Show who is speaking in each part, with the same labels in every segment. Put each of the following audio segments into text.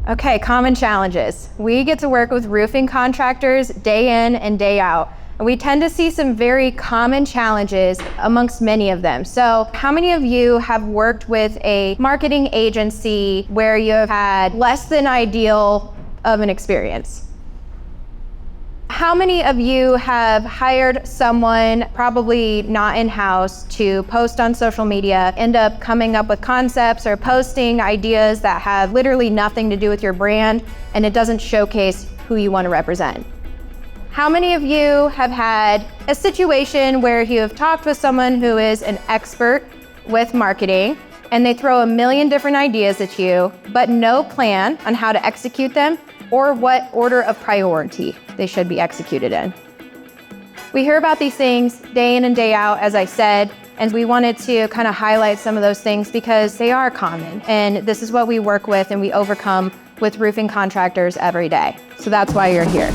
Speaker 1: Okay, common challenges. We get to work with roofing contractors day in and day out. And we tend to see some very common challenges amongst many of them. So how many of you have worked with a marketing agency where you have had less than ideal of an experience? How many of you have hired someone, probably not in-house, to post on social media, end up coming up with concepts or posting ideas that have literally nothing to do with your brand, and it doesn't showcase who you want to represent? How many of you have had a situation where you have talked with someone who is an expert with marketing, and they throw a million different ideas at you, but no plan on how to execute them or what order of priority they should be executed in? We hear about these things day in and day out, as I said, and we wanted to kind of highlight some of those things because they are common, and this is what we work with and we overcome with roofing contractors every day. So that's why you're here.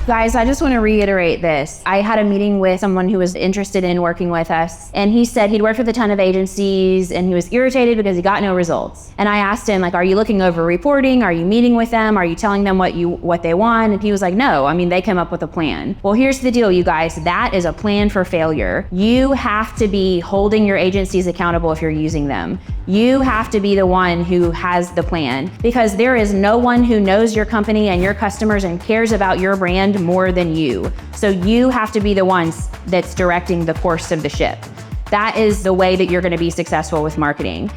Speaker 2: Guys, I just want to reiterate this. I had a meeting with someone who was interested in working with us, and he said he'd worked with a ton of agencies and he was irritated because he got no results. And I asked him, like, are you looking over reporting? Are you meeting with them? Are you telling them what they want? And he was like, no, I mean, they came up with a plan. Well, here's the deal, you guys. That is a plan for failure. You have to be holding your agencies accountable if you're using them. You have to be the one who has the plan, because there is no one who knows your company and your customers and cares about your brand more than you. So you have to be the ones that's directing the course of the ship. That is the way that you're going to be successful with marketing.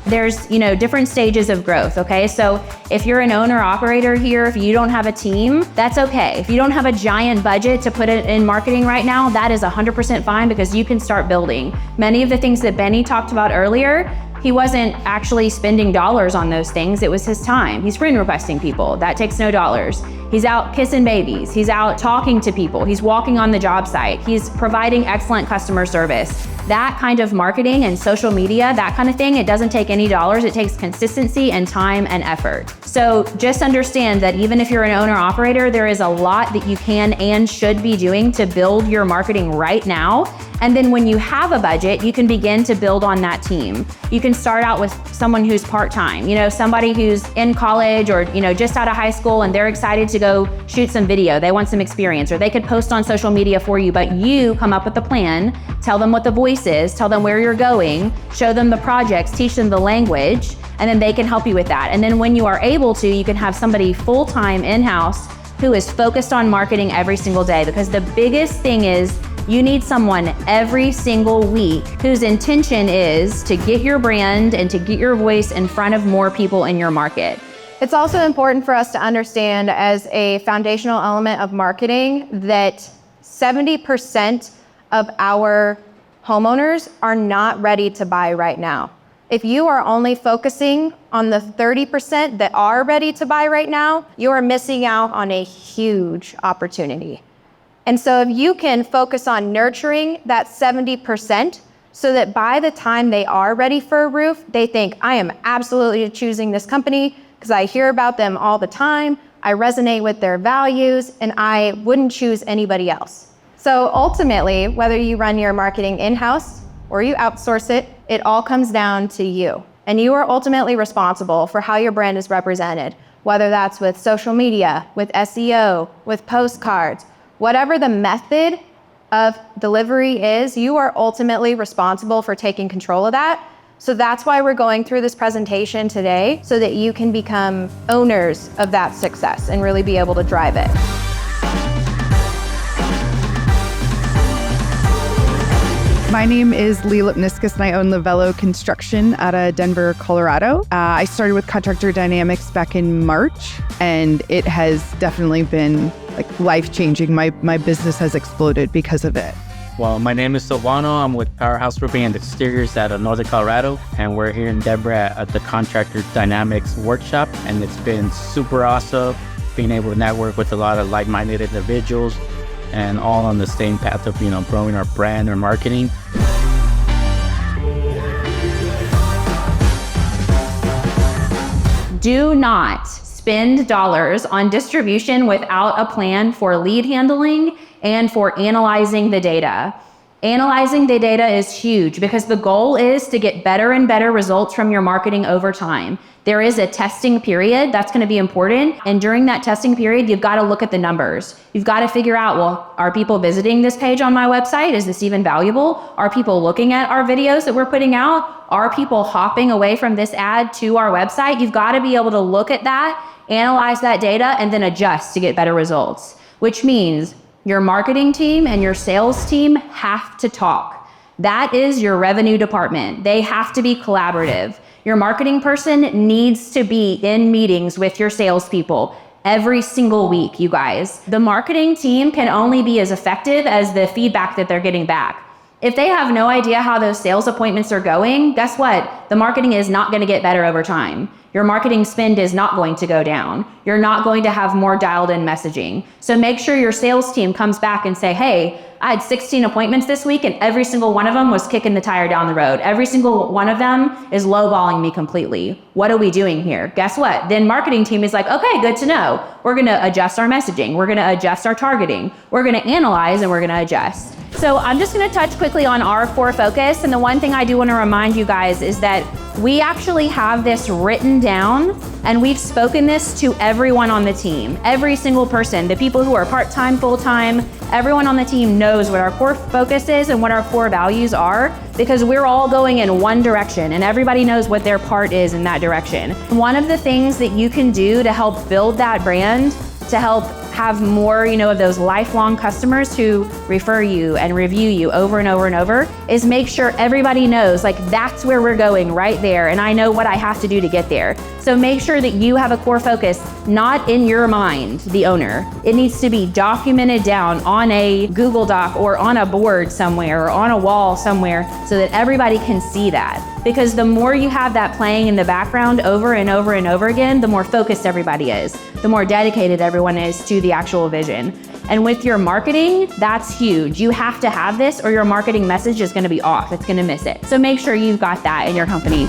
Speaker 2: There's, different stages of growth, okay? So if you're an owner operator here, if you don't have a team, that's okay. If you don't have a giant budget to put it in marketing right now, that is 100% fine, because you can start building. Many of the things that Benny talked about earlier, he wasn't actually spending dollars on those things. It was his time. He's friend requesting people. That takes no dollars. He's out kissing babies. He's out talking to people. He's walking on the job site. He's providing excellent customer service. That kind of marketing and social media, that kind of thing, it doesn't take any dollars. It takes consistency and time and effort. So just understand that even if you're an owner operator, there is a lot that you can and should be doing to build your marketing right now. And then when you have a budget, you can begin to build on that team. You can start out with someone who's part-time, somebody who's in college or, just out of high school, and they're excited to go shoot some video. They want some experience, or they could post on social media for you, but you come up with a plan, tell them what the voice is, tell them where you're going, show them the projects, teach them the language, and then they can help you with that. And then when you are able to, you can have somebody full-time in-house who is focused on marketing every single day, because the biggest thing is you need someone every single week whose intention is to get your brand and to get your voice in front of more people in your market.
Speaker 1: It's also important for us to understand, as a foundational element of marketing, that 70% of our homeowners are not ready to buy right now. If you are only focusing on the 30% that are ready to buy right now, you are missing out on a huge opportunity. And so if you can focus on nurturing that 70% so that by the time they are ready for a roof, they think, I am absolutely choosing this company because I hear about them all the time, I resonate with their values, and I wouldn't choose anybody else. So ultimately, whether you run your marketing in-house or you outsource it, it all comes down to you. And you are ultimately responsible for how your brand is represented, whether that's with social media, with SEO, with postcards. Whatever the method of delivery is, you are ultimately responsible for taking control of that. So that's why we're going through this presentation today, so that you can become owners of that success and really be able to drive it.
Speaker 3: My name is Lee Lipniskus, and I own Lavello Construction out of Denver, Colorado. I started with Contractor Dynamics back in March, and it has definitely been life-changing. My business has exploded because of it.
Speaker 4: Well, my name is Silvano. I'm with Powerhouse Roofing and Exteriors out of Northern Colorado, and we're here in Denver at the Contractor Dynamics workshop, and it's been super awesome being able to network with a lot of like-minded individuals and all on the same path of, growing our brand or marketing.
Speaker 2: Do not spend dollars on distribution without a plan for lead handling and for analyzing the data. Analyzing the data is huge because the goal is to get better and better results from your marketing over time. There is a testing period that's going to be important. And during that testing period, you've got to look at the numbers. You've got to figure out, well, are people visiting this page on my website? Is this even valuable? Are people looking at our videos that we're putting out? Are people hopping away from this ad to our website? You've got to be able to look at that, analyze that data, and then adjust to get better results, which means your marketing team and your sales team have to talk. That is your revenue department. They have to be collaborative. Your marketing person needs to be in meetings with your salespeople every single week, you guys. The marketing team can only be as effective as the feedback that they're getting back. If they have no idea how those sales appointments are going, guess what? The marketing is not going to get better over time. Your marketing spend is not going to go down. You're not going to have more dialed in messaging. So make sure your sales team comes back and say, hey, I had 16 appointments this week and every single one of them was kicking the tire down the road. Every single one of them is lowballing me completely. What are we doing here? Guess what? Then marketing team is like, okay, good to know. We're going to adjust our messaging. We're going to adjust our targeting. We're going to analyze and we're going to adjust. So I'm just going to touch quickly on our core focus. And the one thing I do want to remind you guys is that we actually have this written down and we've spoken this to everyone on the team, every single person, the people who are part-time, full-time, everyone on the team knows what our core focus is and what our core values are because we're all going in one direction and everybody knows what their part is in that direction. One of the things that you can do to help build that brand, to help have more, of those lifelong customers who refer you and review you over and over and over is make sure everybody knows, like, that's where we're going right there. And I know what I have to do to get there. So make sure that you have a core focus, not in your mind, the owner. It needs to be documented down on a Google Doc or on a board somewhere or on a wall somewhere so that everybody can see that. Because the more you have that playing in the background over and over and over again, the more focused everybody is, the more dedicated everyone is to the actual vision. And with your marketing, that's huge. You have to have this or your marketing message is going to be off. It's going to miss it. So make sure you've got that in your company.